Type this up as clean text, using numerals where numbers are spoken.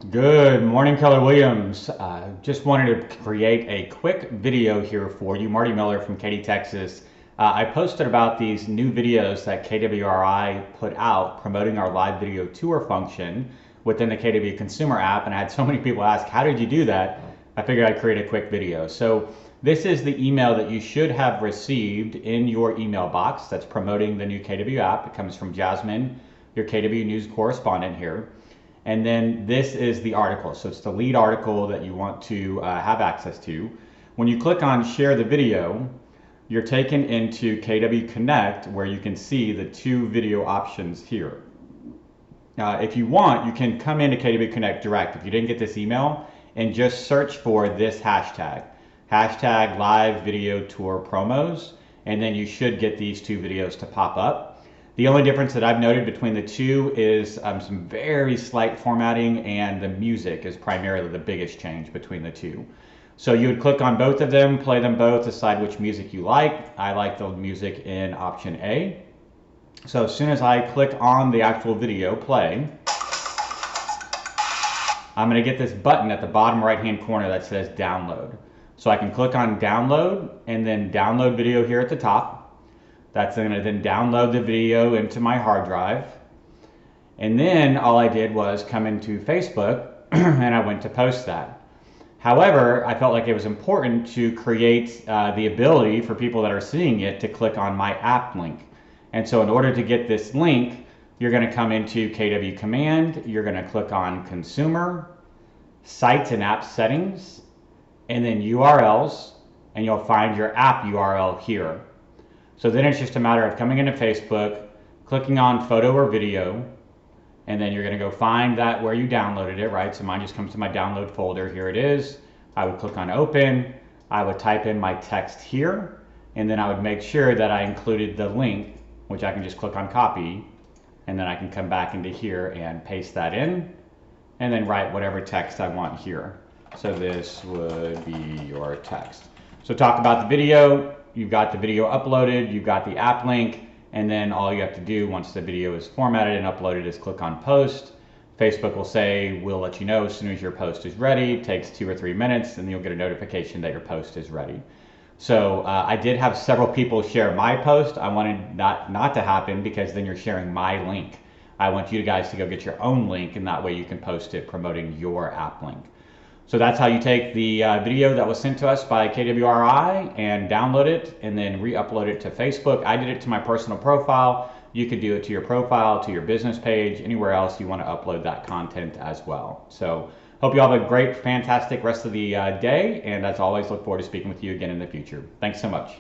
Good morning, Keller Williams. Just wanted to create a quick video here for you. Marty Miller from Katy, Texas. I posted about these new videos that KWRI put out promoting our live video tour function within the KW Consumer app, and I had so many people ask, how did you do that? I figured I'd create a quick video. So this is the email that you should have received in your email box that's promoting the new KW app. It comes from Jasmine, your KW News correspondent here. And then this is the article. So it's the lead article that you want to have access to. When you click on share the video, you're taken into KW Connect where you can see the two video options here. If you want, you can come into KW Connect direct if you didn't get this email and just search for this hashtag. Hashtag live video tour promos, and then you should get these two videos to pop up. The only difference that I've noted between the two is some very slight formatting, and the music is primarily the biggest change between the two. So you would click on both of them, play them both, decide which music you like. I like the music in option A. So as soon as I click on the actual video play, I'm going to get this button at the bottom right hand corner that says download. So I can click on download and then download video here at the top. That's going to then download the video into my hard drive. And then all I did was come into Facebook and I went to post that. However, I felt like it was important to create the ability for people that are seeing it to click on my app link. And so in order to get this link, you're going to come into KW Command, you're going to click on Consumer, Sites and App Settings, and then URLs, and you'll find your app URL here. So then it's just a matter of coming into Facebook, clicking on photo or video, and then you're going to go find that where you downloaded it, right? So mine just comes to my download folder. Here it is. I would click on open. I would type in my text here, and then I would make sure that I included the link, which I can just click on copy, and then I can come back into here and paste that in, and then write whatever text I want here. So this would be your text. So talk about the video. You've got the video uploaded, you've got the app link, and then all you have to do once the video is formatted and uploaded is click on post. Facebook will say, we'll let you know as soon as your post is ready. It takes 2 or 3 minutes, and you'll get a notification that your post is ready. So I did have several people share my post. I wanted not to happen because then you're sharing my link. I want you guys to go get your own link, and that way you can post it promoting your app link. So that's how you take the video that was sent to us by KWRI and download it and then re-upload it to Facebook. I did it to my personal profile. You could do it to your profile, to your business page, anywhere else you want to upload that content as well. So hope you all have a great, fantastic rest of the day. And as always, look forward to speaking with you again in the future. Thanks so much.